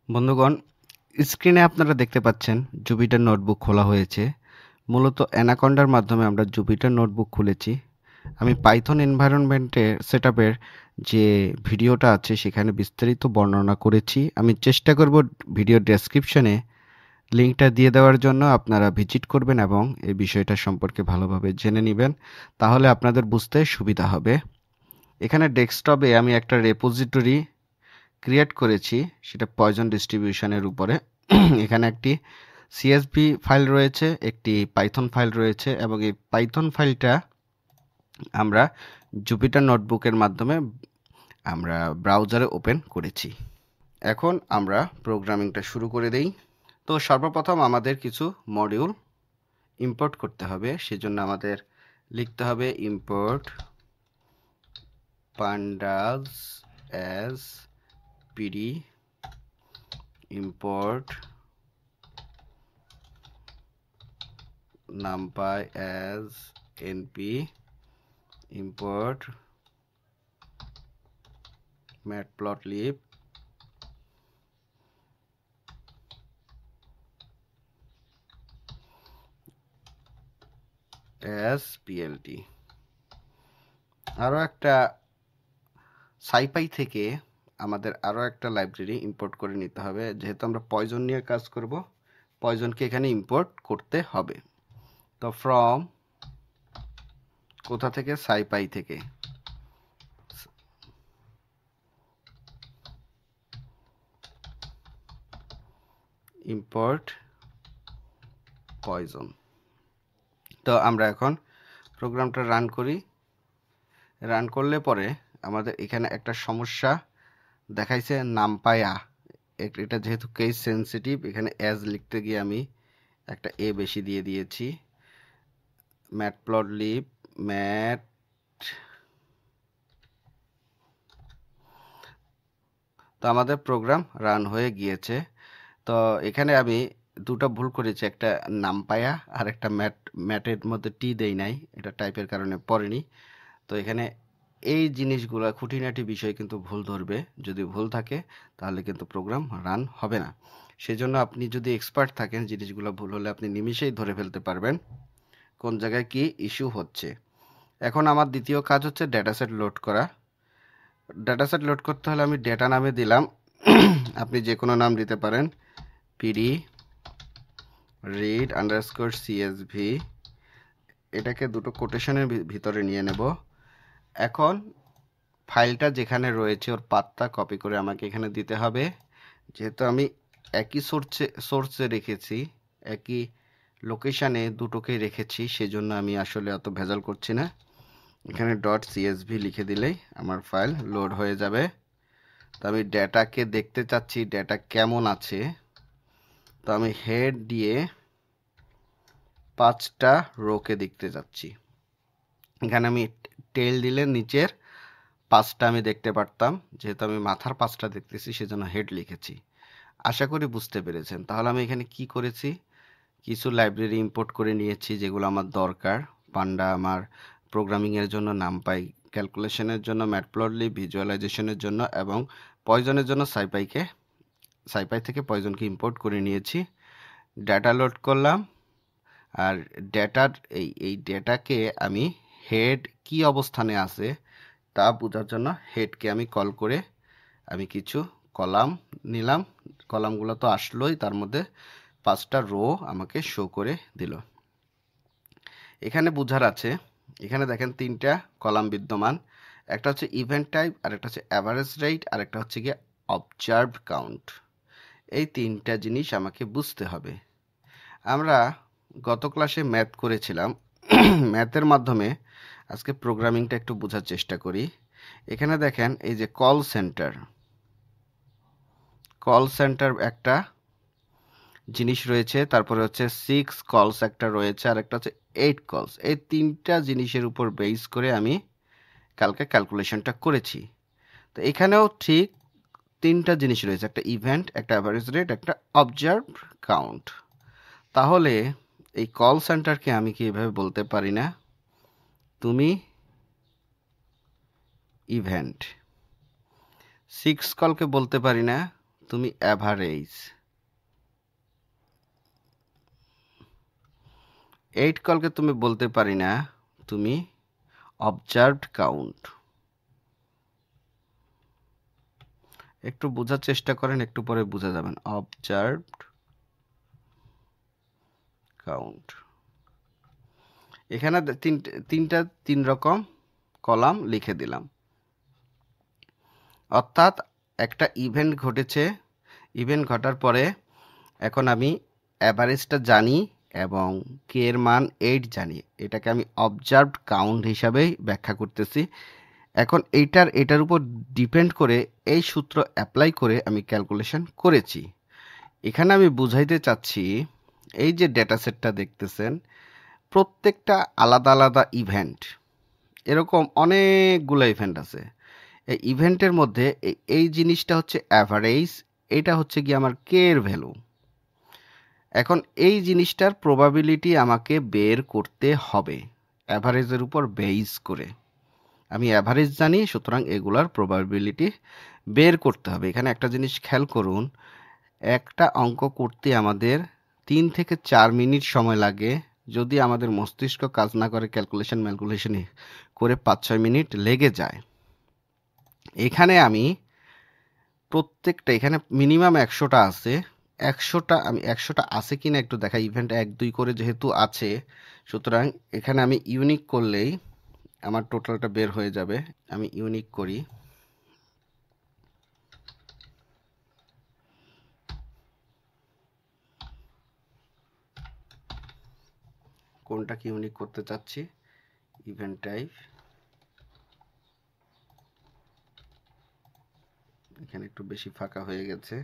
বন্ধুগণ, স্ক্রিনে আপনারা দেখতে পাচ্ছেন জুপিটার নোটবুক খোলা হয়েছে। মূলত অ্যানাকন্ডার মাধ্যমে আমরা জুপিটার নোটবুক খুলেছি। আমি পাইথন এনভায়রনমেন্টের সেটআপের যে ভিডিওটা আছে সেখানে বিস্তারিত বর্ণনা করেছি। আমি চেষ্টা করব ভিডিও ডেসক্রিপশনে লিঙ্কটা দিয়ে দেওয়ার জন্য। আপনারা ভিজিট করবেন এবং এই বিষয়টা সম্পর্কে ভালোভাবে জেনে নেবেন, তাহলে আপনাদের বুঝতে সুবিধা হবে। এখানে ডেস্কটপে আমি একটা রেপোজিটরি ক্রিয়েট করেছি, সেটা পয়জন ডিস্ট্রিবিউশনের উপরে। এখানে একটি সিএসভি ফাইল রয়েছে, একটি পাইথন ফাইল রয়েছে এবং এই পাইথন ফাইলটা আমরা জুপিটার নোটবুকের মাধ্যমে আমরা ব্রাউজারে ওপেন করেছি। এখন আমরা প্রোগ্রামিংটা শুরু করে দেই। তো সর্বপ্রথম আমাদের কিছু মডিউল ইম্পোর্ট করতে হবে। সেজন্য আমাদের লিখতে হবে import pandas as pd, import numpy as np, import matplotlib as plt। আরও একটা সাইপাই থেকে আমাদের আরও একটা লাইব্রেরি ইম্পোর্ট করে নিতে হবে। যেহেতু আমরা পয়জন নিয়ে কাজ করব, পয়জনকে এখানে ইম্পোর্ট করতে হবে। তো ফ্রম কোথা থেকে? সাইপাই থেকে। Import poison. তো আমরা এখন প্রোগ্রামটা রান করি। রান করলে পরে আমাদের এখানে একটা সমস্যা দেখাইছে, নামপায়া। এটা যেহেতু কেস সেন্সিটিভ, এখানে অ্যাজ লিখতে গিয়ে আমি একটা এ বেশি দিয়ে দিয়েছি। ম্যাটপ্লটলিব ম্যাট তো আমাদের প্রোগ্রাম রান হয়ে গিয়েছে। তো এখানে আমি দুটো ভুল করেছি, একটা নামপায়া আর একটা ম্যাটের মধ্যে টি দেই নাই, এটা টাইপের কারণে পড়েনি। তো এখানে এই জিনিসগুলো খুঁটিনাটি বিষয় কিন্তু ভুল ধরবে। যদি ভুল থাকে তাহলে কিন্তু প্রোগ্রাম রান হবে না। সেজন্য আপনি যদি এক্সপার্ট থাকেন, জিনিসগুলো ভুল হলে আপনি নিমিষেই ধরে ফেলতে পারবেন কোন জায়গায় কি ইস্যু হচ্ছে। এখন আমার দ্বিতীয় কাজ হচ্ছে ডেটাসেট লোড করা। ডেটাসেট লোড করতে হলে আমি ডেটা নামে দিলাম, আপনি যে কোনো নাম দিতে পারেন, পিডি রিড আন্ডারস্কোর সিএসভি। এটাকে দুটো কোটেশনের ভিতরে নিয়ে নেব। এখন ফাইলটা যেখানে রয়েছে ওর পাথটা কপি করে আমাকে এখানে দিতে হবে। যেহেতু আমি একই সোর্সে রেখেছি, একই লোকেশানে দুটোকেই রেখেছি, সেজন্য আমি আসলে অত ভেজাল করছি না। এখানে .csv লিখে দিলেই আমার ফাইল লোড হয়ে যাবে। তো আমি ডেটাকে দেখতে চাচ্ছি, ডেটা কেমন আছে। তো আমি হেড দিয়ে 5টা রোকে দেখতে যাচ্ছি। এখানে আমি টেল দিলে নিচের 5টা আমি দেখতে পারতাম। যেহেতু আমি মাথার 5টা দেখতেছি, সেজন্য হেড লিখেছি। আশা করি বুঝতে পেরেছেন। তাহলে আমি এখানে কি করেছি, কিছু লাইব্রেরি ইম্পোর্ট করে নিয়েছি যেগুলো আমার দরকার। পান্ডা আমার প্রোগ্রামিংয়ের জন্য, নামপাই ক্যালকুলেশনের জন্য, ম্যাটপ্লটলিব ভিজুয়ালাইজেশনের জন্য এবং পয়জনের জন্য সাইপাই থেকে পয়জনকে ইম্পোর্ট করে নিয়েছি। ডেটা লোড করলাম, আর ডেটার এই ডেটাকে আমি হেড কি অবস্থানে আছে তা বোঝার জন্য হেডকে আমি কল করে আমি কিছু কলাম নিলাম। কলামগুলো তো আসলোই, তার মধ্যে 5টা রো আমাকে শো করে দিল। এখানে বোঝার আছে, এখানে দেখেন 3টা কলাম বিদ্যমান। একটা হচ্ছে ইভেন্ট টাইপ, আর একটা হচ্ছে অ্যাভারেজ রেট, আর একটা হচ্ছে গিয়ে অবজার্ভ কাউন্ট। এই 3টা জিনিস আমাকে বুঝতে হবে। আমরা গত ক্লাসে ম্যাথ করেছিলাম, ম্যাথের মাধ্যমে আজকে প্রোগ্রামিংটা একটু বোঝার চেষ্টা করি। এখানে দেখেন এই যে কল সেন্টার একটা জিনিস রয়েছে, তারপরে হচ্ছে 6 কলস একটা রয়েছে, আর একটা হচ্ছে 8 কলস। এই 3টা জিনিসের উপর বেস করে আমি কালকে ক্যালকুলেশনটা করেছি। তো এখানেও ঠিক 3টা জিনিস রয়েছে, একটা ইভেন্ট, একটা অ্যাভারেজ রেট, একটা অবজার্ভ কাউন্ট। তাহলে এই কল সেন্টারকে আমি কি এভাবে বলতে পারি না, তুমি ইভেন্ট। 6 কলকে বলতে পারি না, তুমি অ্যাভারেজ। 8 কলকে তুমি বলতে পারি না, তুমি অবজার্ভড কাউন্ট। একটু বোঝার চেষ্টা করেন, একটু পরে বুঝে যাবেন। Observed count. এখানে তিন রকম কলাম লিখে দিলাম। অর্থাৎ একটা ইভেন্ট ঘটেছে, ইভেন্ট ঘটার পরে এখন আমি অ্যাভারেজটা জানি এবং কে এর মান 8 জানি। এটাকে আমি অবজার্ভড কাউন্ট হিসাবেই ব্যাখ্যা করতেছি। এখন এটার উপর ডিপেন্ড করে এই সূত্র অ্যাপ্লাই করে আমি ক্যালকুলেশন করেছি। এখানে আমি বুঝাইতে চাচ্ছি, এই যে ডেটা সেটটা দেখতেছেন, প্রত্যেকটা আলাদা আলাদা ইভেন্ট, এরকম অনেকগুলো ইভেন্ট আছে। এই ইভেন্টের মধ্যে এই জিনিসটা হচ্ছে অ্যাভারেজ, এটা হচ্ছে কি আমার কে এর ভ্যালু। এখন এই জিনিসটার প্রবাবিলিটি আমাকে বের করতে হবে অ্যাভারেজের উপর বেস করে। আমি অ্যাভারেজ জানি, সুতরাং এগুলার প্রবাবিলিটি বের করতে হবে। এখানে একটা জিনিস খেয়াল করুন, একটা অঙ্ক করতে আমাদের 3 থেকে 4 মিনিট সময় লাগে। যদি আমাদের মস্তিষ্ক কাজ না করে ক্যালকুলেশন করে 5-6 মিনিট লেগে যায়। এখানে আমি প্রত্যেকটা, এখানে মিনিমাম 100টা আছে, 100টা আছে কিনা একটু দেখা। ইভেন্ট 1-2 করে যেহেতু আছে, সুতরাং এখানে আমি ইউনিক করলেই আমার টোটালটা বের হয়ে যাবে। আমি ইউনিক করি, কোনটা কি ইউনিক করতে চাচ্ছি, ইভেন্ট টাইপ। এখানে একটু বেশি ফাঁকা হয়ে গেছে।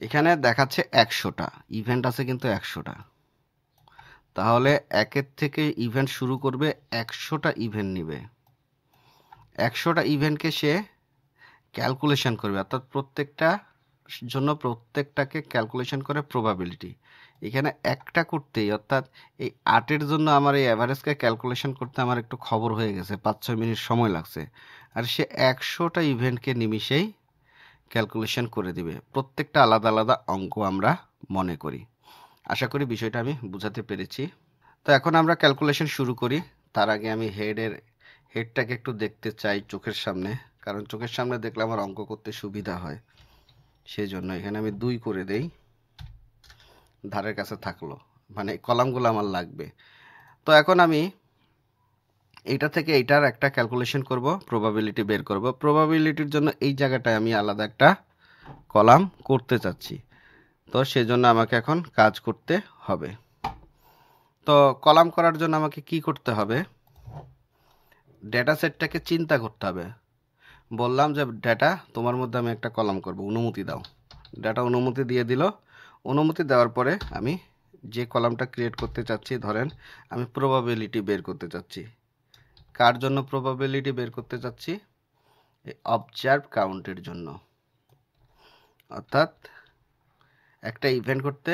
এখানে দেখাচ্ছে 100টা ইভেন্ট আছে, কিন্তু 100টা। তাহলে 1-এর থেকে ইভেন্ট শুরু করবে, 100টা ইভেন্ট নিবে। 100টা ইভেন্টকে সে ক্যালকুলেশন করবে, অর্থাৎ প্রত্যেকটাকে ক্যালকুলেশন করে প্রবাবিলিটি। এখানে একটা করতেই, অর্থাৎ এই 8-এর জন্য আমার এই অ্যাভারেজকে ক্যালকুলেশন করতে আমার একটু খবর হয়ে গেছে, 5-6 মিনিট সময় লাগছে। আর সে 100টা ইভেন্টকে নিমিষেই ক্যালকুলেশন করে দিবে। প্রত্যেকটা আলাদা আলাদা অঙ্ক আমরা মনে করি। আশা করি বিষয়টা আমি বুঝাতে পেরেছি। তো এখন আমরা ক্যালকুলেশন শুরু করি। তার আগে আমি হেডটাকে একটু দেখতে চাই চোখের সামনে, কারণ চোখের সামনে দেখলে আমার অঙ্ক করতে সুবিধা হয়। সেই জন্য এখানে আমি 2 করে দেই, ধারের কাছে থাকলো, মানে কলামগুলো আমার লাগবে। তো এখন আমি এইটা থেকে এইটার একটা ক্যালকুলেশন করব, প্রবাবিলিটি বের করব। প্রবাবিলিটির জন্য এই জায়গাটায় আমি আলাদা একটা কলাম করতে চাচ্ছি। তো সেজন্য আমাকে এখন কাজ করতে হবে। তো কলাম করার জন্য আমাকে কি করতে হবে, ডেটা সেটটাকে চিন্তা করতে হবে। বললাম যে ডেটা তোমার মধ্যে আমি একটা কলাম করব, অনুমতি দাও। ডেটা অনুমতি দিয়ে দিল। অনুমতি দেওয়ার পরে আমি যে কলামটা ক্রিয়েট করতে চাচ্ছি, ধরেন আমি প্রবাবিলিটি বের করতে চাচ্ছি। কার জন্য প্রবাবিলিটি বের করতে চাচ্ছি, অবজার্ভ কাউন্টের জন্য। অর্থাৎ একটা ইভেন্ট করতে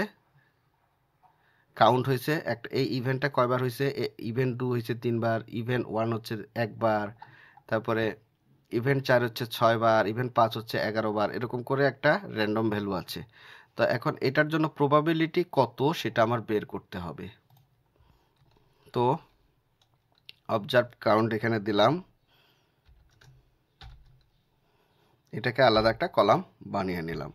কাউন্ট হয়েছে, এই ইভেন্টটা কয়বার হয়েছে, ইভেন্ট 2 হয়েছে 3 বার, ইভেন্ট 1 হচ্ছে 1 বার, তারপরে ইভেন্ট 4 হচ্ছে 6 বার, ইভেন্ট 5 হচ্ছে 11 বার, এরকম করে একটা র্যান্ডম ভ্যালু আছে। তো এখন এটার জন্য প্রবাবিলিটি কত সেটা আমার বের করতে হবে। তো অবজার্ভ কাউন্ট এখানে দিলাম, এটাকে আলাদা একটা কলাম বানিয়ে নিলাম।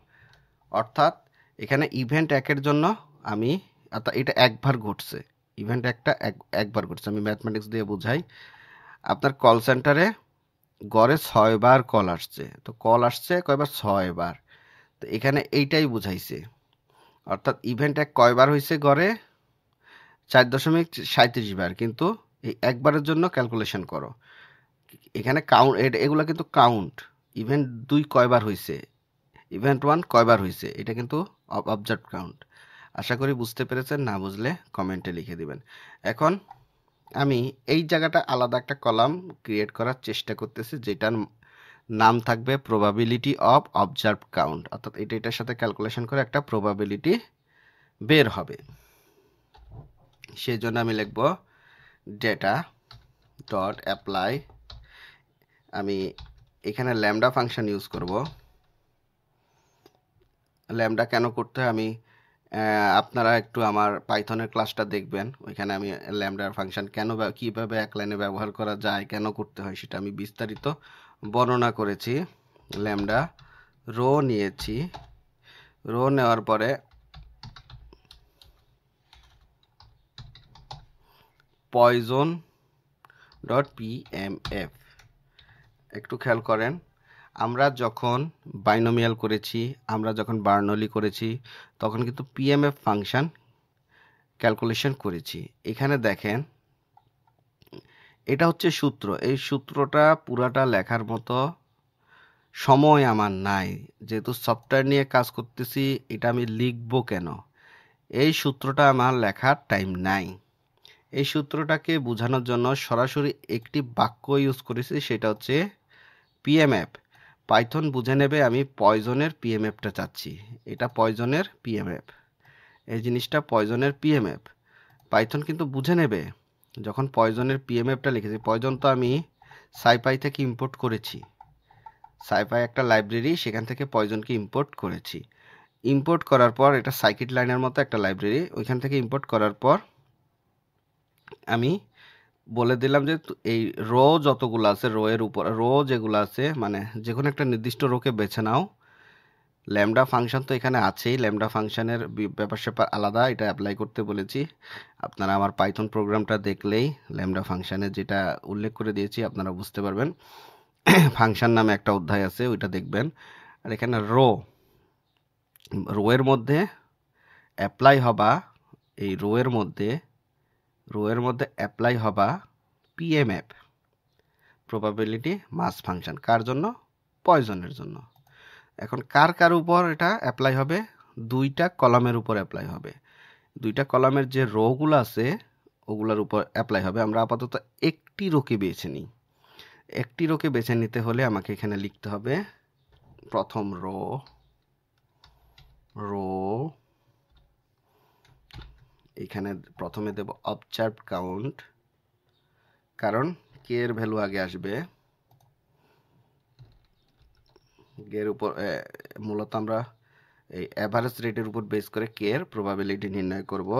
অর্থাৎ এখানে ইভেন্ট 1-এর জন্য আমি, অর্থাৎ এটা একবার ঘটছে, ইভেন্ট একটা একবার ঘটছে। আমি ম্যাথমেটিক্স দিয়ে বুঝাই। আপনার কল সেন্টারে গড়ে 6 বার কল আসছে, তো কল আসছে কয়বার, 6 বার। তো এখানে এইটাই বুঝাইছে। অর্থাৎ ইভেন্ট 1 কয়বার হয়েছে, গড়ে 4.37 বার, কিন্তু এই একবারের জন্য ক্যালকুলেশন করো। এখানে কাউন্ট, এগুলো কিন্তু কাউন্ট। ইভেন্ট 2 কয়বার হয়েছে, ইভেন্ট 1 কয়বার হয়েছে, এটা কিন্তু অবজার্ভ কাউন্ট। আশা করি বুঝতে পেরেছেন, না বুঝলে কমেন্টে লিখে দিবেন। এখন আমি এই জায়গাটা আলাদা একটা কলাম ক্রিয়েট করার চেষ্টা করতেছি, যেটার নাম থাকবে প্রবাবিলিটি অফ অবজার্ভ কাউন্ট। অর্থাৎ এটার সাথে ক্যালকুলেশন করে একটা প্রবাবিলিটি বের হবে। সেই জন্য আমি লিখব ডেটা ডট অ্যাপ্লাই। আমি এখানে ল্যামডা ফাংশন ইউজ করব। ল্যামডা কেন করতে হয় আমি আপনারা একটু আমার পাইথনের ক্লাসটা দেখবেন, ওইখানে আমি ল্যামডার ফাংশন কেন কিভাবে এক লাইনে ব্যবহার করা যায়, কেন করতে হয় সেটা আমি বিস্তারিত বর্ণনা করেছি। ল্যামডা রো নিয়েছি, রো নেওয়ার পরে পয়জন ডট পিএমএফ। একটু খেয়াল করেন, আমরা যখন বাইনোমিয়াল করেছি, আমরা যখন বার্নলি করেছি, তখন কিন্তু পিএমএফ ফাংশন ক্যালকুলেশন করেছি। এখানে দেখেন এটা হচ্ছে সূত্র, এই সূত্রটা পুরাটা লেখার মতো সময় আমার নাই, যেহেতু সফটওয়্যার নিয়ে কাজ করতেছি, এটা আমি লিখব কেন, এই সূত্রটা আমার লেখার টাইম নাই। এই সূত্রটাকে বোঝানোর জন্য সরাসরি একটি বাক্য ইউজ করেছি, সেটা হচ্ছে পিএমএফ। পাইথন বুঝে নেবে আমি পয়জনের পিএমএফটা চাচ্ছি, এটা পয়জনের পিএমএফ, এই জিনিসটা পয়জনের পিএমএফ। পাইথন কিন্তু বুঝে নেবে যখন পয়জনের পিএমএফটা লিখেছি। পয়জন তো আমি সাইপাই থেকে ইম্পোর্ট করেছি, সাইপাই একটা লাইব্রেরি, সেখান থেকে পয়জনকে ইম্পোর্ট করেছি। ইম্পোর্ট করার পর এটা সাইকিট লাইনের মতো একটা লাইব্রেরি, ওইখান থেকে ইম্পোর্ট করার পর আমি বলে দিলাম যে এই রো যতগুলো আছে, রো এর উপর রো যেগুলো আছে, মানে যে কোনো একটা নির্দিষ্ট রোকে বেছে নাও। ল্যামডা ফাংশন তো এখানে আছেই, ল্যামডা ফাংশনের ব্যাপার স্যাপার আলাদা, এটা অ্যাপ্লাই করতে বলেছি। আপনারা আমার পাইথন প্রোগ্রামটা দেখলেই ল্যামডা ফাংশনের যেটা উল্লেখ করে দিয়েছি আপনারা বুঝতে পারবেন। ফাংশন নামে একটা অধ্যায় আছে, ওইটা দেখবেন। আর এখানে রো এর মধ্যে অ্যাপ্লাই হবা, এই রো এর মধ্যে অ্যাপ্লাই হবা পিএমএফ, প্রবাবিলিটি মাস ফাংশন। কার জন্য? পয়জনের জন্য। এখন কার উপর এটা অ্যাপ্লাই হবে? দুইটা কলামের উপর অ্যাপ্লাই হবে। দুইটা কলামের যে রোগুলো আছে ওগুলোর উপর অ্যাপ্লাই হবে। আমরা আপাতত একটি রোকে বেছে নিই। একটি রোকে বেছে নিতে হলে আমাকে এখানে লিখতে হবে প্রথম রো এখানে প্রথমে দেব অবজার্ভ কাউন্ট, কারণ কে এর ভ্যালু আগে আসবে। কে এর উপর মূলত আমরা এই অ্যাভারেজ রেটের উপর বেস করে কে এর প্রবাবিলিটি নির্ণয় করব।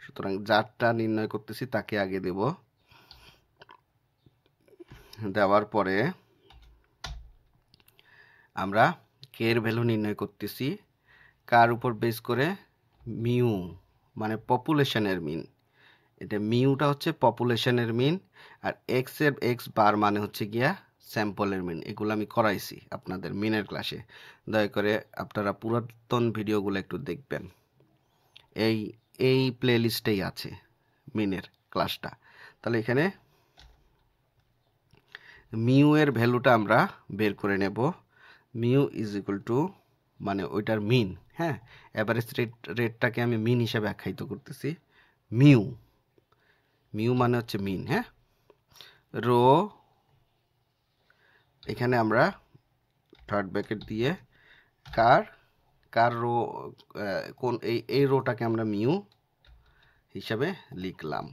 সুতরাং যারটা নির্ণয় করতেছি তাকে আগে দেব। দেওয়ার পরে আমরা কে এর ভ্যালু নির্ণয় করতেছি কার উপর বেস করে? মিউ, মানে পপুলেশনের মিন। এটা মিউটা হচ্ছে পপুলেশনের মিন, আর এক্স বার মানে হচ্ছে গিয়া স্যাম্পলের মিন। এগুলো আমি করাইছি আপনাদের মিনের ক্লাসে, দয়া করে আপনারা পুরাতন ভিডিওগুলো একটু দেখবেন। এই প্লে লিস্টেই আছে মিনের ক্লাসটা। তাহলে এখানে মিউ এর ভ্যালুটা আমরা বের করে নেব। মিউ ইজ ইকুয়াল টু, মানে ওইটার মিন, হ্যাঁ, অ্যাভারেজ রেটটাকে আমি মিন হিসাবে আখ্যায়িত করতেছি। মিউ মানে হচ্ছে মিন, হ্যাঁ। রো, এখানে আমরা থার্ড ব্র্যাকেট দিয়ে কার রো, কোন এই রোটাকে আমরা মিউ হিসাবে লিখলাম।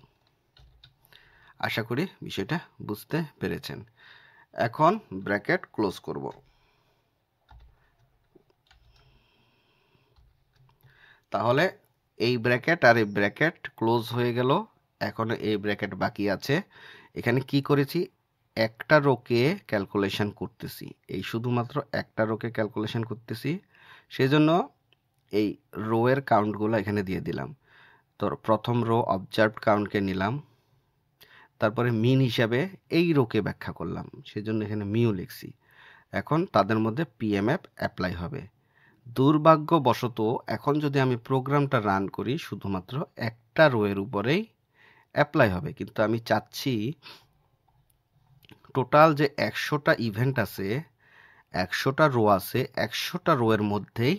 আশা করি বিষয়টা বুঝতে পেরেছেন। এখন ব্র্যাকেট ক্লোজ করব। তাহলে এই ব্র্যাকেট আর এই ব্র্যাকেট ক্লোজ হয়ে গেল। এখন এই ব্র্যাকেট বাকি আছে। এখানে কি করেছি? একটা রোকে ক্যালকুলেশন করতেছি, এই শুধুমাত্র একটা রোকে ক্যালকুলেশন করতেছি। সেজন্য এই রো এর কাউন্টগুলো এখানে দিয়ে দিলাম। তো প্রথম রো অবজার্ভ কাউন্টকে নিলাম, তারপরে মিন হিসাবে এই রোকে ব্যাখ্যা করলাম, সেজন্য এখানে মিউ লিখছি। এখন তাদের মধ্যে পিএমএফ অ্যাপ্লাই হবে। দুর্ভাগ্যবশত এখন যদি আমি প্রোগ্রামটা রান করি শুধুমাত্র একটা রো এর উপরেই অ্যাপ্লাই হবে, কিন্তু আমি চাচ্ছি টোটাল যে 100টা ইভেন্ট আছে, 100টা রো আছে, 100টা রো এর মধ্যেই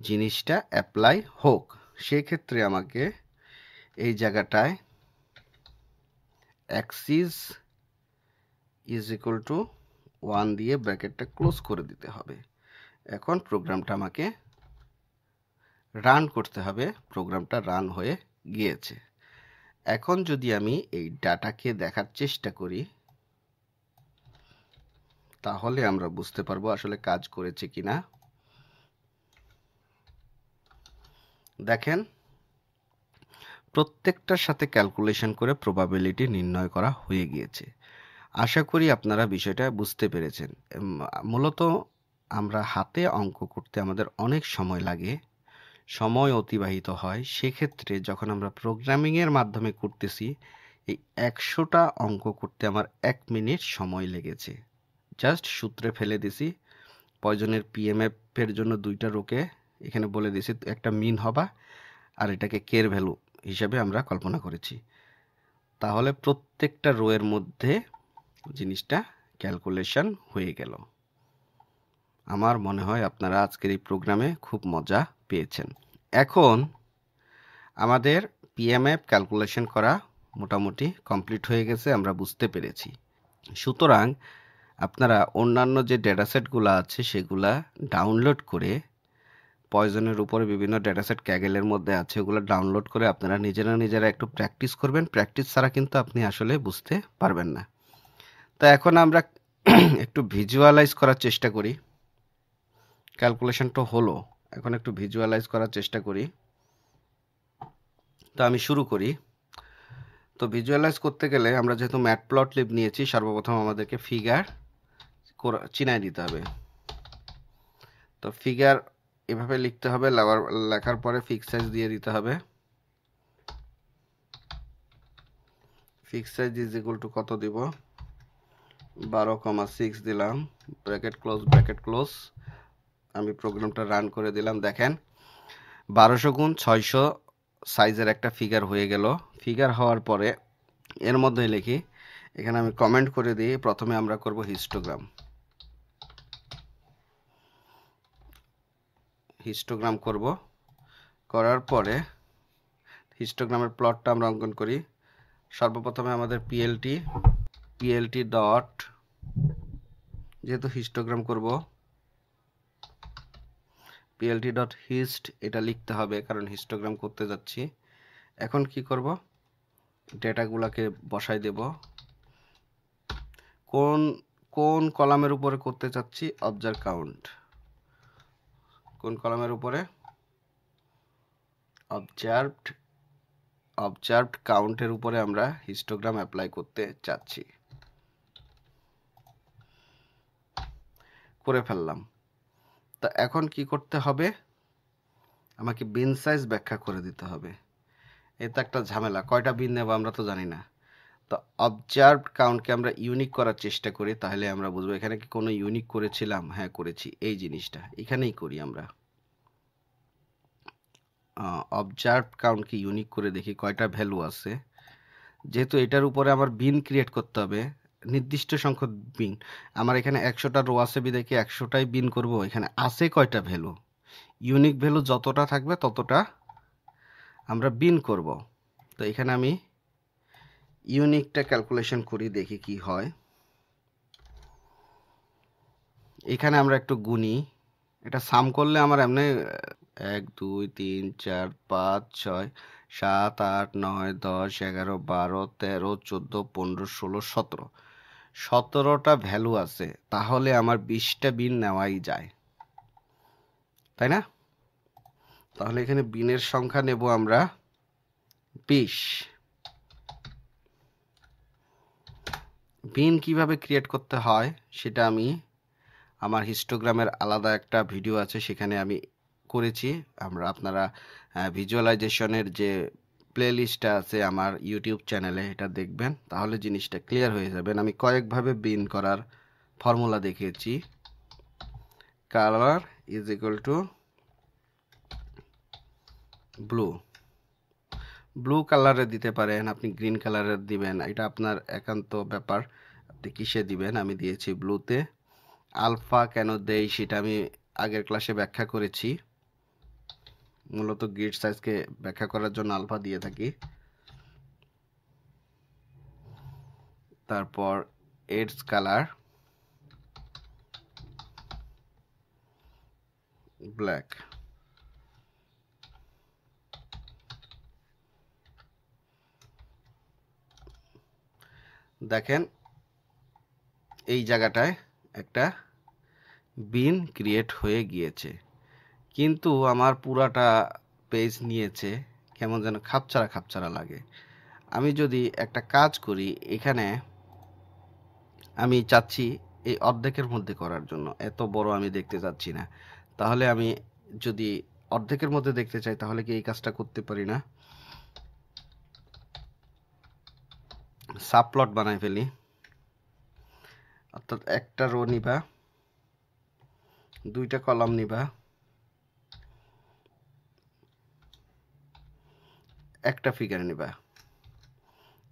জিনিসটা অ্যাপ্লাই হোক। সেক্ষেত্রে আমাকে এই জায়গাটায় অ্যাক্সিস ইজ ইকুয়াল টু 1 দিয়ে ব্র্যাকেটটা ক্লোজ করে দিতে হবে। এখন প্রোগ্রামটা আমাকে রান করতে হবে। প্রোগ্রামটা রান হয়ে গিয়েছে। এখন যদি আমি এই ডাটাকে দেখার চেষ্টা করি, তাহলে আমরা বুঝতে পারবো আসলে কাজ করেছে কিনা। দেখেন, প্রত্যেকটার সাথে ক্যালকুলেশন করে প্রবাবিলিটি নির্ণয় করা হয়ে গিয়েছে। আশা করি আপনারা বিষয়টা বুঝতে পেরেছেন। মূলত আমরা হাতে অঙ্ক করতে আমাদের অনেক সময় লাগে, সময় অতিবাহিত হয়। সেক্ষেত্রে যখন আমরা প্রোগ্রামিংয়ের মাধ্যমে করতেছি, এই 100টা অঙ্ক করতে আমার 1 মিনিট সময় লেগেছে। জাস্ট সূত্রে ফেলে দিছি, পয়জনের পিএমএফ এর জন্য 2টা রোকে এখানে বলে দিছি, একটা মিন হবা আর এটাকে কের ভ্যালু হিসাবে আমরা কল্পনা করেছি। তাহলে প্রত্যেকটা রো এর মধ্যে জিনিসটা ক্যালকুলেশন হয়ে গেল। আমার মনে হয় আপনারা আজকের এই প্রোগ্রামে খুব মজা পেয়েছেন। এখন আমাদের পিএমএফ ক্যালকুলেশন করা মোটামুটি কমপ্লিট হয়ে গেছে, আমরা বুঝতে পেরেছি। সুতরাং আপনারা অন্যান্য যে ডেটাসেটগুলো আছে সেগুলা ডাউনলোড করে, পয়জনের উপরে বিভিন্ন ডেটাসেট ক্যাগেলের মধ্যে আছে, ওগুলো ডাউনলোড করে আপনারা নিজেরা একটু প্র্যাকটিস করবেন। প্র্যাকটিস ছাড়া কিন্তু আপনি আসলে বুঝতে পারবেন না। তো এখন আমরা একটু ভিজুয়ালাইজ করার চেষ্টা করি। ক্যালকুলেশনটা হলো, এখন একটু ভিজুয়ালাইজ করার চেষ্টা করি। তো আমি শুরু করি। তো ভিজুয়ালাইজ করতে গেলে আমরা যেহেতু ম্যাটপ্লটলিব নিয়েছি, সর্বপ্রথম আমাদেরকে ফিগার চিনাই দিতে হবে। তো ফিগার এভাবে লিখতে হবে, লেখার পরে ফিক্স সাইজ দিয়ে দিতে হবে। Fix size is equal to কত দিব, 12,6 দিলাম, ব্র্যাকেট ক্লোজ। আমি প্রোগ্রামটা রান করে দিলাম। দেখেন 1200 গুণ 600 সাইজের একটা ফিগার হয়ে গেল। ফিগার হওয়ার পরে এর মধ্যে লিখি, এখানে আমি কমেন্ট করে দিই, প্রথমে আমরা করব হিস্টোগ্রাম করব। করার পরে হিস্টোগ্রামের প্লটটা আমরা অঙ্কন করি। সর্বপ্রথমে আমাদের পিএলটি ডট, যেহেতু হিস্টোগ্রাম করব, পিএলটি ডট হিস্ট এটা লিখতে হবে, কারণ হিস্টোগ্রাম করতে যাচ্ছি। এখন কি করব, ডেটাগুলোকে বসাই দেব। কোন কলামের উপরে করতে চাচ্ছি, অবজার্ভ কাউন্ট। কোন কলামের উপরে, অবজার্ভড কাউন্টের উপরে আমরা হিস্টোগ্রাম অ্যাপ্লাই করতে চাচ্ছি। করে ফেললাম। তা এখন কি করতে হবে, আমাকে বিন সাইজ ব্যাখ্যা করে দিতে হবে। এটা একটা ঝামেলা, কয়টা বিন নেব আমরা তো জানি না। তো অবজার্ভড কাউন্টকে আমরা ইউনিক করার চেষ্টা করি, তাহলে আমরা বুঝবো এখানে কি কোনো ইউনিক করেছিলাম। হ্যাঁ করেছি, এই জিনিসটা এখানেই করি আমরা। অবজার্ভড কাউন্টকে ইউনিক করে দেখি কয়টা ভ্যালু আছে। যেহেতু এটার উপরে আমার বিন ক্রিয়েট করতে হবে, নির্দিষ্ট সংখ্যক বিন, আমার এখানে 100টা রো আছে বিদায় কি 100টাই বিন করব। এখানে আছে কয়টা ভ্যালু, ইউনিক ভ্যালু যতটা থাকবে ততটা আমরা বিন করব। তো এখানে আমি ইউনিকটা ক্যালকুলেশন করি, দেখি কি হয়। এখানে আমরা একটু গুনি, এটা সাম করলে আমার এমনি 1 2 3 4 5 6 7 8 9 10 11 12 13 14 15 16 17, 17টা ভ্যালু আছে, তাহলে আমার 20টা বিন নেওয়াই যায়, তাই না? তাহলে এখানে বিনের সংখ্যা নেব আমরা 20। বিন কিভাবে ক্রিয়েট করতে হয় সেটা আমি আমার হিস্টোগ্রামের আলাদা একটা ভিডিও আছে, সেখানে আমি করেছি। আপনারা ভিজুয়ালাইজেশনের যে প্লেলিস্টটা আছে আমার ইউটিউব চ্যানেলে, এটা দেখবেন, তাহলে জিনিসটা ক্লিয়ার হয়ে যাবেন। আমি কয়েকভাবে বিন করার ফর্মুলা দেখিয়েছি। Colour is equal to blue কালারে দিতে পারেন, আপনি গ্রিন কালারে দিবেন, এটা আপনার একান্ত ব্যাপার, আপনি কিসে দিবেন। আমি দিয়েছি ব্লুতে। আলফা কেন দেই সেটা আমি আগের ক্লাসে ব্যাখ্যা করেছি। মূলত গ্রিড সাইজকে ব্যাখ্যা করার জন্য আলফা দিয়ে থাকি। তারপর এডস কালার ব্ল্যাক। দেখেন এই জায়গাটায় একটা বিন ক্রিয়েট হয়ে গিয়েছে, কিন্তু আমার পুরাটা পেজ নিয়েছে কেমন যেন খাপছাড়া খাপছাড়া লাগে। আমি যদি একটা কাজ করি, এখানে আমি চাচ্ছি এই অর্ধেকের মধ্যে করার জন্য, এত বড় আমি দেখতে চাচ্ছি না। তাহলে আমি যদি অর্ধেকের মধ্যে দেখতে চাই তাহলে কি এই কাজটা করতে পারি না? সাবপ্লট বানাই ফেলি, অর্থাৎ একটা রো নিবা, দুইটা কলাম নিবা, একটা ফিগার নিবা।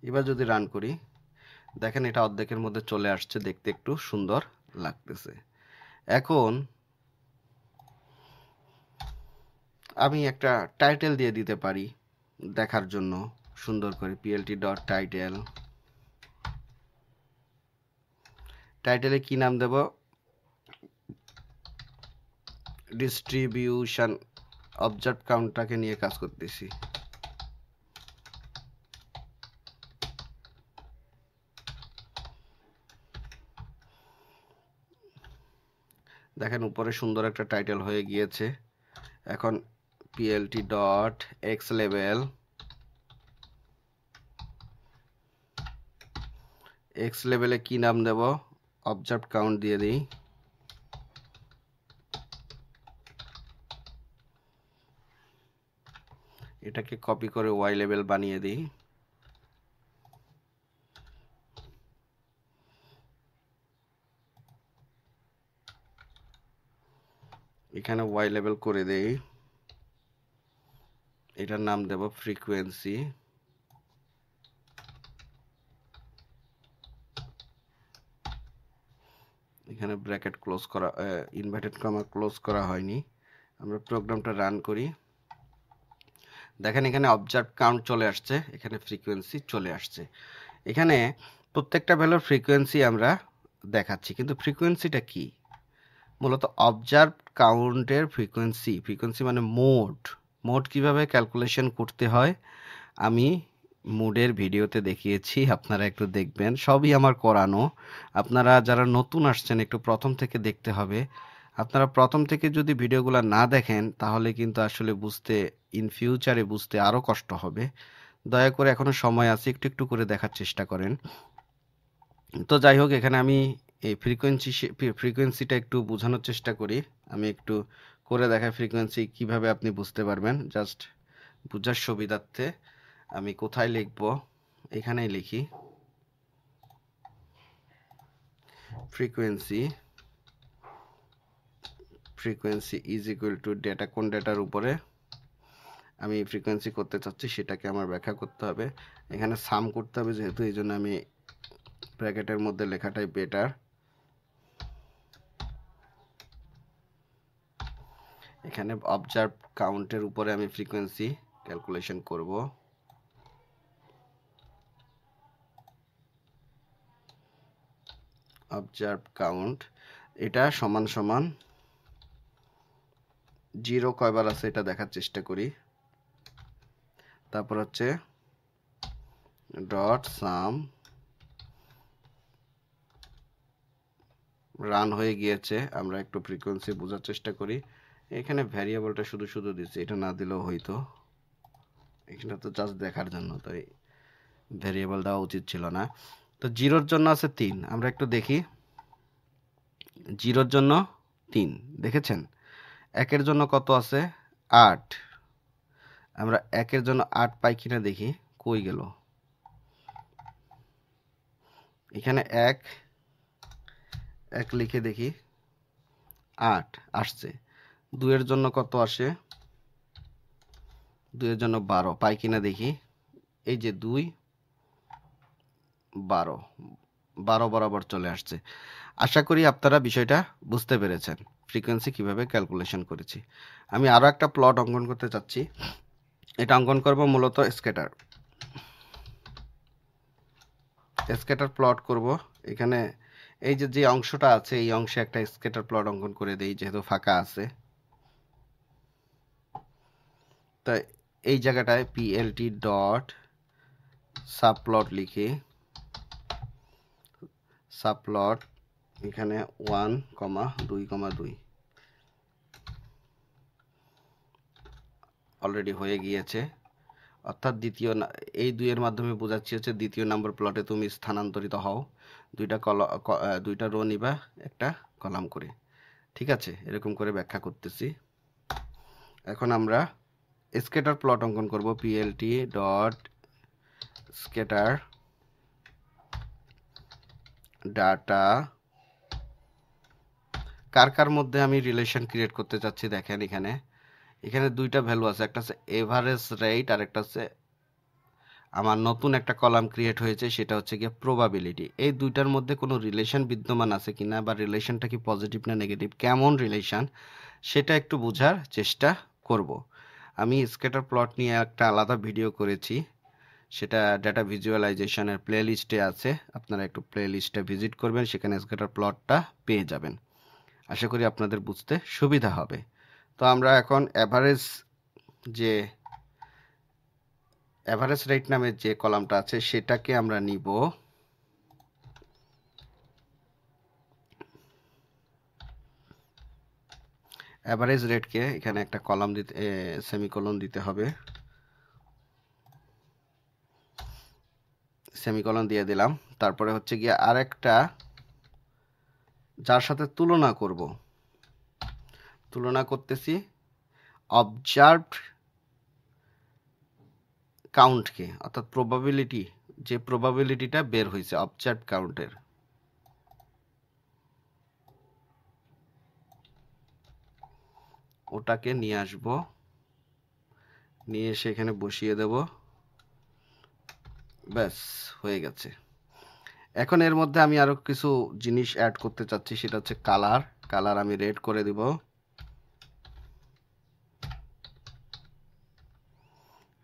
এবার যদি রান করি, দেখেন এটা অর্ধেকের মধ্যে চলে আসছে, দেখতে একটু সুন্দর লাগতেছে। এখন আমি একটা টাইটেল দিয়ে দিতে পারি দেখার জন্য সুন্দর করে, plt.title। টাইটেলে কি নাম দেব? ডিস্ট্রিবিউশন অবজার্ভ কাউন্টটাকে নিয়ে কাজ করতেছি। দেখেন উপরে সুন্দর একটা টাইটেল হয়ে গিয়েছে। এখন plt.xlabel, এক্স লেভেলে কি নাম দেব? অবজার্ভ কাউন্ট দিয়ে দিই। এটাকে কপি করে ওয়াই লেভেল বানিয়ে দিই। এখানে ওয়াই লেভেল করে দেই, এটার নাম দেব ফ্রিকোয়েন্সি। এখানে ব্র্যাকেট ক্লোজ করা, ইনভার্টেড কমা ক্লোজ করা হয়নি। আমরা প্রোগ্রামটা রান করি, দেখেন এখানে অবজার্ভ কাউন্ট চলে আসছে, এখানে ফ্রিকোয়েন্সি চলে আসছে। এখানে প্রত্যেকটা ভ্যালুর ফ্রিকোয়েন্সি আমরা দেখাচ্ছি, কিন্তু ফ্রিকোয়েন্সিটা কি? মূলত অবজার্ভ কাউন্টের ফ্রিকোয়েন্সি মানে মোড কিভাবে ক্যালকুলেশন করতে হয় আমি মোডের ভিডিওতে দেখিয়েছি, আপনারা একটু দেখবেন, সবই আমার করানো। আপনারা যারা নতুন আসছেন একটু প্রথম থেকে দেখতে হবে। আপনারা প্রথম থেকে যদি ভিডিওগুলো না দেখেন তাহলে কিন্তু আসলে বুঝতে, ইন ফিউচারে বুঝতে আরও কষ্ট হবে। দয়া করে এখনো সময় আছে, একটু একটু করে দেখার চেষ্টা করেন। তো যাই হোক, এখানে আমি এই ফ্রিকোয়েন্সিটা একটু বোঝানোর চেষ্টা করি। আমি একটু করে দেখাই ফ্রিকোয়েন্সি কিভাবে আপনি বুঝতে পারবেন, জাস্ট বোঝার সুবিধার্থে। আমি কোথায় লিখব? এখানেই লিখি frequency is equal to data, কোন ডেটার উপরে আমি ফ্রিকোয়েন্সি করতে চাচ্ছি সেটাকে আমার ব্যাখ্যা করতে হবে। এখানে সাম করতে হবে যেহেতু, এই জন্য আমি ব্র্যাকেটের মধ্যে লেখাটাই বেটার। এখানে অবজার্ভ কাউন্টের উপরে আমি ফ্রিকোয়েন্সি ক্যালকুলেশন করব। অবজার্ভ কাউন্ট এটা সমান সমান 0 কয়বার আছে এটা দেখার চেষ্টা করি। তারপর হচ্ছে ডট সাম, রান হয়ে গিয়েছে। আমরা একটু ফ্রিকোয়েন্সি বোঝার চেষ্টা করি। এখানে ভ্যারিয়েবলটা শুধু শুধু দিচ্ছে, এটা না দিলেও হইতো, এখানে তো জাস্ট দেখার জন্য, তাই ভ্যারিয়েবল দেওয়া উচিত ছিল না। তো 0-র জন্য আছে 3, আমরা একটু দেখি। 0-র জন্য 3 দেখেছেন। 1-এর জন্য কত আছে? 8। আমরা 1-এর জন্য 8 পাই কিনা দেখি, কই গেল? এখানে 1 লিখে দেখি, 8 আসছে। 2-এর জন্য কত আসে? 2-এর জন্য 12 পাই কিনা দেখি, এই যে 2 12 বরাবর চলে আসছে। আশা করি আপনারা বিষয়টা বুঝতে পেরেছেন, ফ্রিকোয়েন্সি কিভাবে ক্যালকুলেশন করেছি। আমি আরও একটা প্লট অঙ্কন করতে চাচ্ছি। এটা অঙ্কন করব মূলত স্ক্যাটার প্লট করব। এখানে এই যে অংশটা আছে, এই অংশে একটা স্ক্যাটার প্লট অঙ্কন করে দেই যেহেতু ফাঁকা আছে। তাই এই জায়গাটায় plt ডট সাবপ্লট লিখি, সাবপ্লট এখানে 1,2,2 অলরেডি হয়ে গিয়েছে, অর্থাৎ এই 2 এর মাধ্যমে বোঝাচ্ছি হচ্ছে দ্বিতীয় নাম্বার প্লটে তুমি স্থানান্তরিত হও, দুইটা রো নিবা একটা কলাম করে। ঠিক আছে, এরকম করে ব্যাখ্যা করতেছি। এখন আমরা স্কেটার প্লট অঙ্কন করব। পিএলটি ডট স্কেটার ডাটা কার মধ্যে আমি রিলেশন ক্রিয়েট করতে চাচ্ছি দেখেন, এখানে দুইটা ভ্যালু আছে, একটা হচ্ছে এভারেজ রেট আর একটা হচ্ছে আমার নতুন একটা কলাম ক্রিয়েট হয়েছে, সেটা হচ্ছে গিয়ে প্রবাবিলিটি। এই দুইটার মধ্যে কোনো রিলেশন বিদ্যমান আছে কিনা, বা রিলেশনটা কি পজিটিভ না নেগেটিভ, কেমন রিলেশন, সেটা একটু বোঝার চেষ্টা করব। আমি স্কেটার প্লট নিয়ে একটা আলাদা ভিডিও করেছি, সেটা ডাটা ভিজুয়ালাইজেশনের প্লে লিস্টে আছে, আপনারা একটু প্লে লিস্টে ভিজিট করবেন, সেখানে স্কেটার প্লটটা পেয়ে যাবেন। আশা করি আপনাদের বুঝতে সুবিধা হবে। তো আমরা এখন অ্যাভারেজ রেট নামের যে কলামটা আছে সেটাকে আমরা নিব। অ্যাভারেজ রেটকে এখানে একটা কলাম দিতে, সেমিকোলন দিতে হবে, সেমিকোলন দিয়ে দিলাম। তারপরে হচ্ছে গিয়ে আরেকটা যার সাথে তুলনা করতেছি অবজার্ভড কাউন্টকে, অর্থাৎ যে প্রবাবিলিটিটা বের হয়েছে অবজার্ভ কাউন্টের, ওটাকে নিয়ে আসব, নিয়ে এসে এখানে বসিয়ে দেব, ব্যাস হয়ে গেছে। এখন এর মধ্যে আমি আরো কিছু জিনিস অ্যাড করতে চাচ্ছি, সেটা হচ্ছে কালার আমি রেড করে দিব,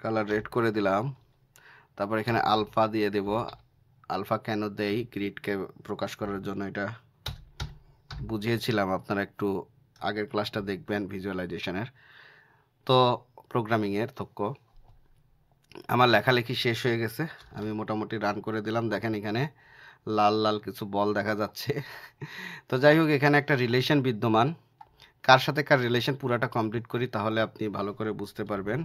কালার রেড করে দিলাম। তারপর এখানে আলফা দিয়ে দেব। আলফা কেন দেই, গ্রিডকে প্রকাশ করার জন্য, এটা বুঝিয়েছিলাম, আপনারা একটু আগের ক্লাসটা দেখবেন ভিজুয়ালাইজেশনের। তো প্রোগ্রামিংয়ের আমার লেখালেখি শেষ হয়ে গেছে, আমি মোটামুটি রান করে দিলাম। দেখেন এখানে লাল লাল কিছু বল দেখা যাচ্ছে। তো যাই হোক, এখানে একটা রিলেশন বিদ্যমান, কার সাথে কার রিলেশন পুরাটা কমপ্লিট করি, তাহলে আপনি ভালো করে বুঝতে পারবেন।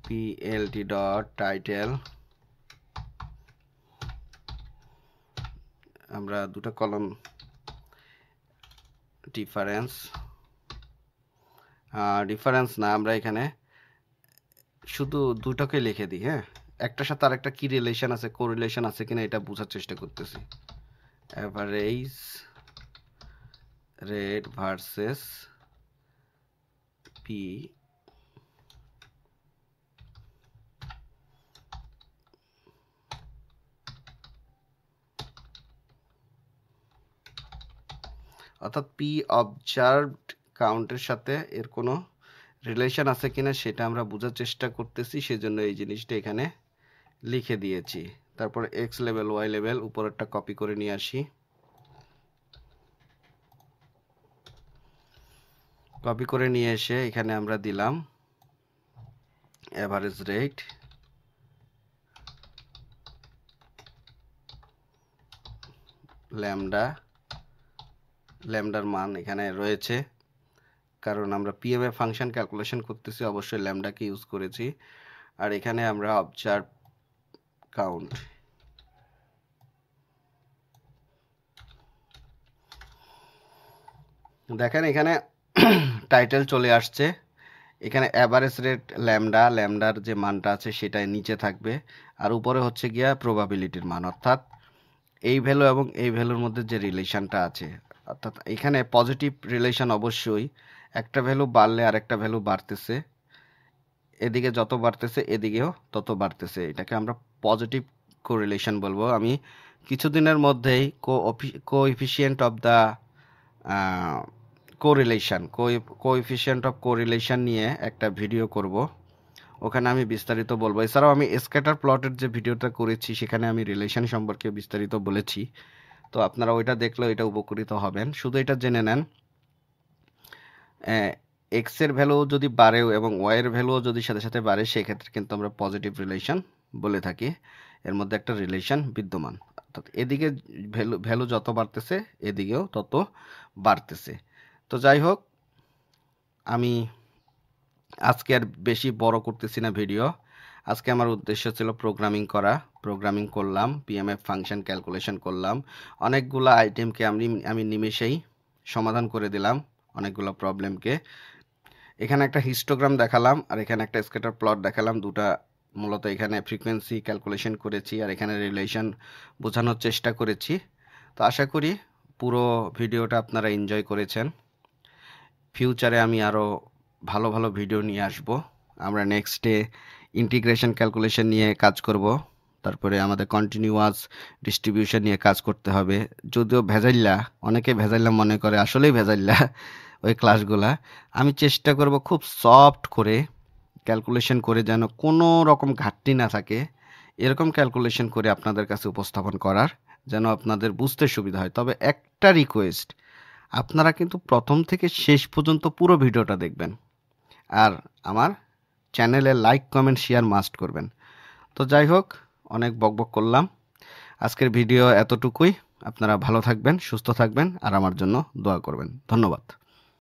PLT ডট টাইটেল, আমরা দুটো কলম ডিফারেন্স না, আমরা এখানে শুধু দুটোকে লিখে দিই। হ্যাঁ, একটার সাথে আরেকটা কি রিলেশন আছে, কোরিলেশন আছে কিনা এটা বোঝার চেষ্টা করতেছি। অ্যাভারেজ রেট ভার্সেস পি, অর্থাৎ পি অবজার্ভড কাউন্টের সাথে এর কোনো রিলেশন আছে কিনা সেটা আমরা বোঝার চেষ্টা করতেছি, সেজন্য এই জিনিসটা এখানে লিখে দিয়েছি। তারপর এক্স লেভেল ওয়াই লেভেল উপরেরটা কপি করে নিয়ে আসি, কপি করে নিয়ে এসে এখানে আমরা দিলাম অ্যাভারেজ রেট ল্যামডার মান এখানে রয়েছে, কারণ আমরা পিএমএ ফাংশন ক্যালকুলেশন করতেছি, অবশ্যই ল্যামডাকে ইউজ করেছি। আর এখানে আমরা অবজার্ভ কাউন্ট, দেখেন এখানে টাইটেল চলে আসছে, এখানে অ্যাভারেজ রেট ল্যামডার যে মানটা আছে সেটাই নিচে থাকবে, আর উপরে হচ্ছে গিয়া প্রবাবিলিটির মান, অর্থাৎ এই ভ্যালু এবং এই ভ্যালুর মধ্যে যে রিলেশনটা আছে, অর্থাৎ এখানে পজিটিভ রিলেশন, অবশ্যই একটা ভ্যালু বাড়লে আরেকটা ভ্যালু বাড়তেছে, এদিকে যত বাড়তেছে এদিকেও তত বাড়তেছে, এটাকে আমরা পজিটিভ কোরিলেশন বলবো। আমি কিছুদিনের মধ্যেই coefficient of the coefficient of correlation নিয়ে একটা ভিডিও করব, ওখানে আমি বিস্তারিত বলবো। এছাড়াও আমি স্ক্যাটার প্লটের যে ভিডিওটা করেছি সেখানে আমি রিলেশন সম্পর্কে বিস্তারিত বলেছি, তো আপনারা ওইটা দেখলে এটা উপকৃত হবেন। শুধু এটা জেনে নেন, এক্স এর ভ্যালু যদি বাড়েও এবং ওয়াই এর ভ্যালুও যদি সাথে সাথে বাড়ে, সেক্ষেত্রে কিন্তু আমরা পজিটিভ রিলেশন বলে থাকি, এর মধ্যে একটা রিলেশন বিদ্যমান। অর্থাৎ এদিকে ভ্যালু যত বাড়তেছে এদিকেও তত বাড়তেছে। তো যাই হোক, আমি আজকে আর বেশি বড় করতেছি না ভিডিও। আজকে আমার উদ্দেশ্য ছিল প্রোগ্রামিং করা। প্রোগ্রামিং করলাম, পিএমএফ ফাংশন ক্যালকুলেশন করলাম, অনেকগুলো আইটেমকে আমি নিমেষেই সমাধান করে দিলাম, অনেকগুলো প্রবলেমকে। এখানে একটা হিস্টোগ্রাম দেখালাম আর এখানে একটা স্ক্যাটার প্লট দেখালাম। দুটা মূলত এখানে ফ্রিকোয়েন্সি ক্যালকুলেশন করেছি আর এখানে রিলেশন বোঝানোর চেষ্টা করেছি। তো আশা করি পুরো ভিডিওটা আপনারা এনজয় করেছেন। ফিউচারে আমি আরও ভালো ভালো ভিডিও নিয়ে আসব। আমরা নেক্সটে ইন্টিগ্রেশন ক্যালকুলেশন নিয়ে কাজ করব, তারপরে আমাদের কন্টিনিউয়াস ডিস্ট্রিবিউশন নিয়ে কাজ করতে হবে। যদিও ভেজাইল্লা, অনেকে ভেজাইল্লা মনে করে, আসলেই ভেজাইল্লা ওই ক্লাসগুলা। আমি চেষ্টা করব খুব সফট করে ক্যালকুলেশন করে, যেন কোনো রকম ঘাটতি না থাকে, এরকম ক্যালকুলেশন করে আপনাদের কাছে উপস্থাপন করার, যেন আপনাদের বুঝতে সুবিধা হয়। তবে একটা রিকোয়েস্ট, আপনারা কিন্তু প্রথম থেকে শেষ পর্যন্ত পুরো ভিডিওটা দেখবেন আর আমার চ্যানেলে লাইক কমেন্ট শেয়ার মাস্ট করবেন। তো যাই হোক, অনেক বকবক করলাম। আজকের ভিডিও এতটুকুই। আপনারা ভালো থাকবেন, সুস্থ থাকবেন আর আমার জন্য দোয়া করবেন। ধন্যবাদ।